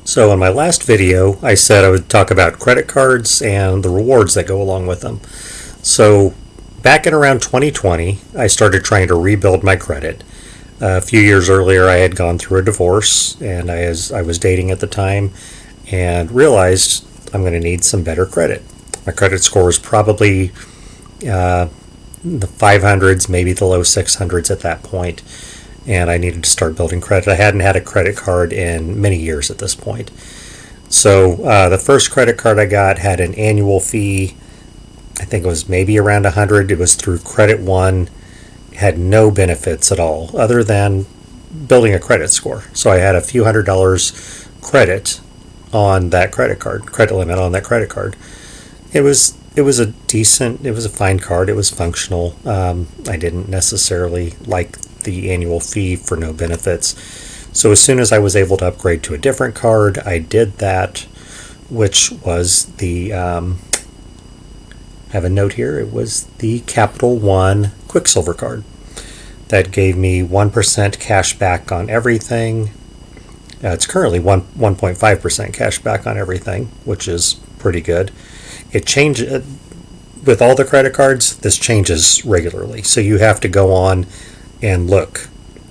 So in my last video, I said I would talk about credit cards and the rewards that go along with them. So back in around 2020, I started trying to rebuild my credit. A few years earlier, I had gone through a divorce, and I was dating at the time, and realized I'm going to need some better credit. My credit score was probably the 500s, maybe the low 600s at that point, and I needed to start building credit. I hadn't had a credit card in many years at this point. So the first credit card I got had an annual fee. I think it was maybe around 100. It was through Credit One. It had no benefits at all other than building a credit score. So I had a few $100s credit on that credit card, credit limit on that credit card. It was a fine card. It was functional. I didn't necessarily like the annual fee for no benefits. So as soon as I was able to upgrade to a different card, I did that, which was the, I have a note here, it was the Capital One Quicksilver card. That gave me 1% cash back on everything. It's currently 1.5% cash back on everything, which is pretty good. It changed with all the credit cards. This changes regularly, so you have to go on and look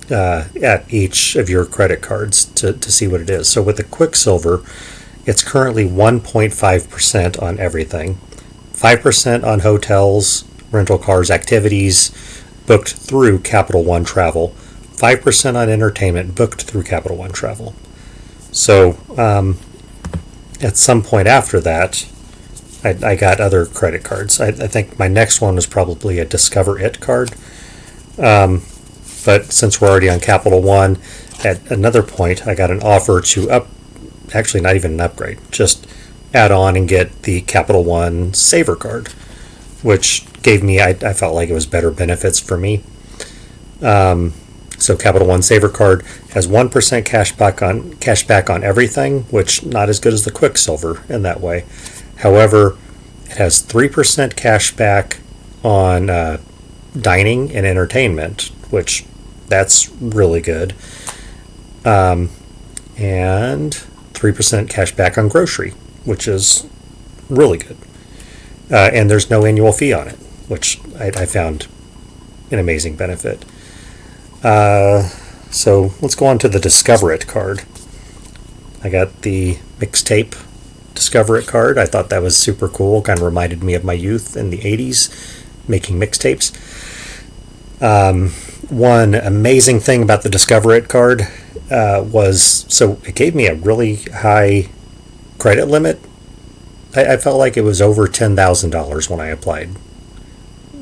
at each of your credit cards to see what it is. So with the Quicksilver, it's currently 1.5% on everything, 5% on hotels, rental cars, activities booked through Capital One Travel, 5% on entertainment booked through Capital One Travel. So at some point after that, I got other credit cards. I think my next one was probably a Discover It card. But since we're already on Capital One, at another point, I got an offer to actually not even an upgrade, just add on and get the Capital One Saver card, which gave me, I felt like it was better benefits for me. So Capital One Saver card has 1% cash back on everything, which not as good as the Quicksilver in that way. However, it has 3% cash back on dining and entertainment, which that's really good. And 3% cash back on grocery, which is really good. And there's no annual fee on it, which I found an amazing benefit. So let's go on to the Discover It card. I got the mixtape Discover It card. I thought that was super cool. Kind of reminded me of my youth in the 80s, making mixtapes. One amazing thing about the Discover It card was, so it gave me a really high credit limit. I felt like it was over $10,000 when I applied.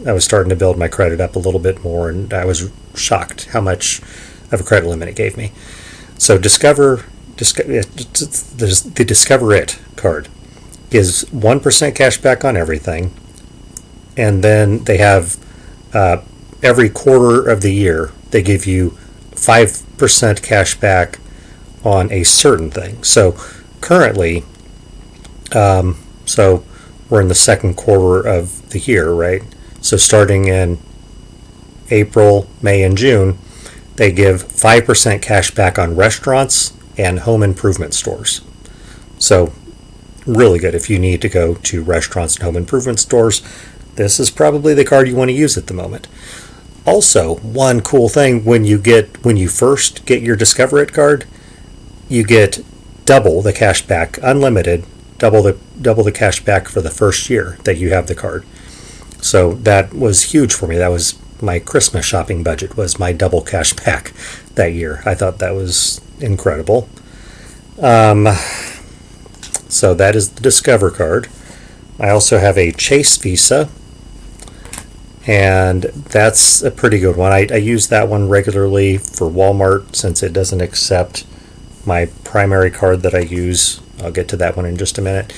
I was starting to build my credit up a little bit more, and I was shocked how much of a credit limit it gave me. So the Discover It card gives 1% cash back on everything, and then they have every quarter of the year they give you 5% cash back on a certain thing. So currently, so we're in the second quarter of the year, right? So starting in April, May, and June, they give 5% cash back on restaurants and home improvement stores. So really good if you need to go to restaurants and home improvement stores. This is probably the card you want to use at the moment. Also, one cool thing, when you first get your Discover It card, you get double the cash back, unlimited, double the cash back for the first year that you have the card. So that was huge for me. That was my Christmas shopping budget, was my double cash back that year. I thought that was incredible. So that is the Discover card. I also have a Chase Visa, and that's a pretty good one. I use that one regularly for Walmart since it doesn't accept my primary card that I use. I'll get to that one in just a minute.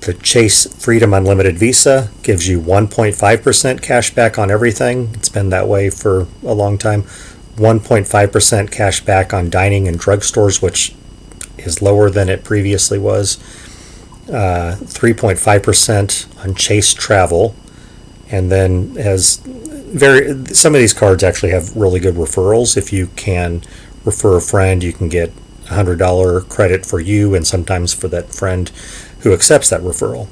The Chase Freedom Unlimited Visa gives you 1.5% cash back on everything. It's been that way for a long time. 1.5% cash back on dining and drugstores, which is lower than it previously was. 3.5% on Chase Travel, and then some of these cards actually have really good referrals. If you can refer a friend, you can get $100 credit for you and sometimes for that friend who accepts that referral.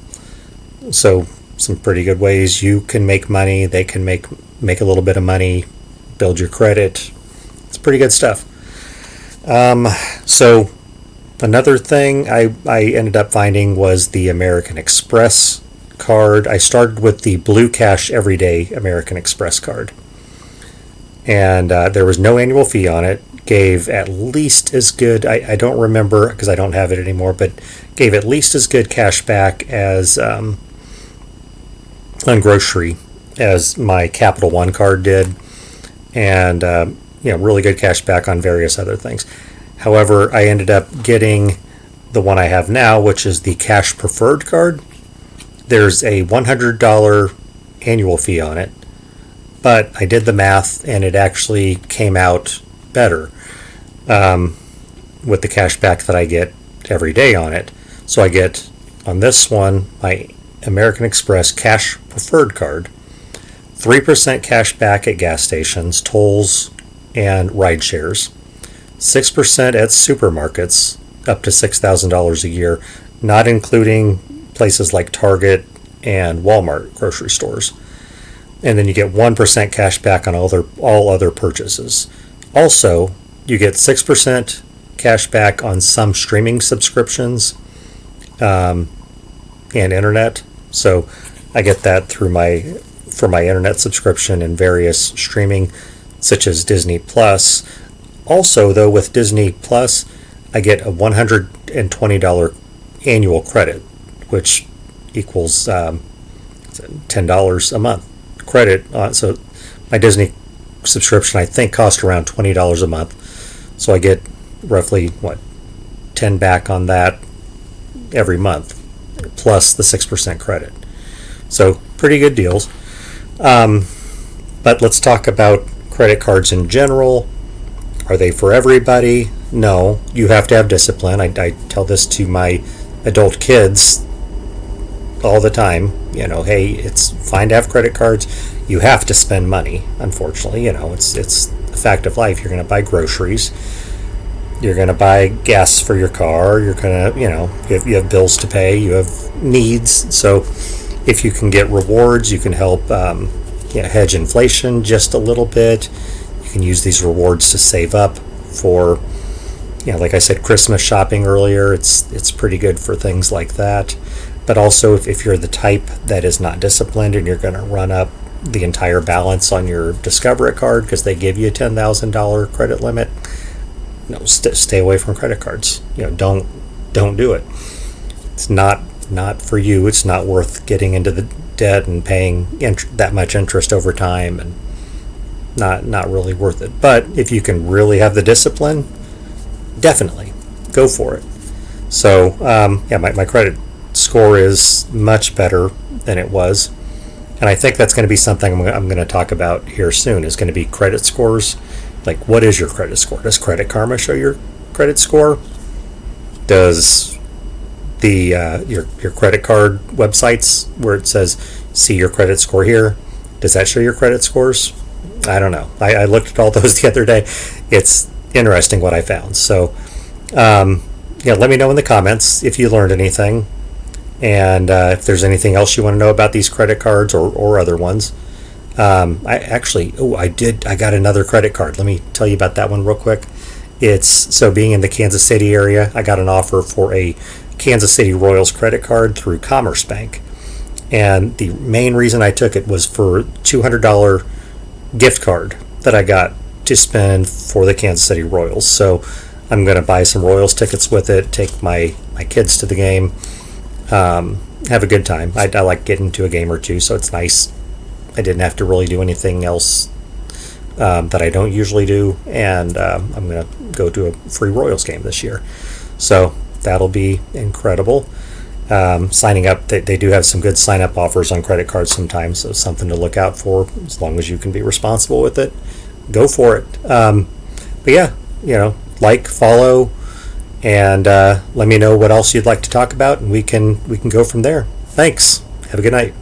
So some pretty good ways you can make money. They can make a little bit of money, build your credit. It's pretty good stuff. So another thing I ended up finding was the American Express card. I started with the Blue Cash Everyday American Express card. And there was no annual fee on it. Gave at least as good, I don't remember because I don't have it anymore, but gave at least as good cash back as on grocery as my Capital One card did. And really good cash back on various other things. However, I ended up getting the one I have now, which is the Cash Preferred card. There's a $100 annual fee on it, but I did the math and it actually came out better with the cash back that I get every day on it. So I get on this one my American Express Cash Preferred card, 3% cash back at gas stations, tolls, and ride shares, 6% at supermarkets up to $6,000 a year, not including places like Target and Walmart grocery stores. And then you get 1% cash back on all other purchases. Also, you get 6% cash back on some streaming subscriptions and internet. So I get that for my internet subscription and various streaming, such as Disney Plus. Also, though, with Disney Plus, I get a $120 annual credit, which equals $10 a month credit. So my Disney subscription, I think, cost around $20 a month. So I get roughly, 10 back on that every month, plus the 6% credit. So pretty good deals. But let's talk about credit cards in general. Are they for everybody? No. You have to have discipline. I tell this to my adult kids all the time. Hey, it's fine to have credit cards. You have to spend money, unfortunately. It's a fact of life. You're going to buy groceries. You're going to buy gas for your car. You're going to, you have bills to pay. You have needs. So if you can get rewards, you can help hedge inflation just a little bit. You can use these rewards to save up for, like I said, Christmas shopping earlier. It's pretty good for things like that. But also, if you're the type that is not disciplined and you're going to run up the entire balance on your Discover It card because they give you a $10,000 credit limit, stay away from credit cards. Don't do it. It's not for you. It's not worth getting into the debt and paying that much interest over time, and not really worth it. But if you can really have the discipline, definitely go for it. So my credit score is much better than it was, and I think that's going to be something I'm going to talk about here soon, is going to be credit scores. Like, what is your credit score? Does Credit Karma show your credit score? Does the your credit card websites where it says see your credit score here, does that show your credit scores? I don't know. I looked at all those the other day. It's interesting what I found. So let me know in the comments if you learned anything, and if there's anything else you want to know about these credit cards or other ones. I got another credit card. Let me tell you about that one real quick. Being in the Kansas City area, I got an offer for a Kansas City Royals credit card through Commerce Bank. And the main reason I took it was for $200 gift card that I got to spend for the Kansas City Royals. So I'm going to buy some Royals tickets with it, take my kids to the game, have a good time. I like getting to a game or two, so it's nice. I didn't have to really do anything else that I don't usually do, and I'm going to go to a free Royals game this year. So that'll be incredible. Signing up, they do have some good sign-up offers on credit cards sometimes, so something to look out for. As long as you can be responsible with it, go for it. But yeah, like, follow, and let me know what else you'd like to talk about, and we can go from there. Thanks. Have a good night.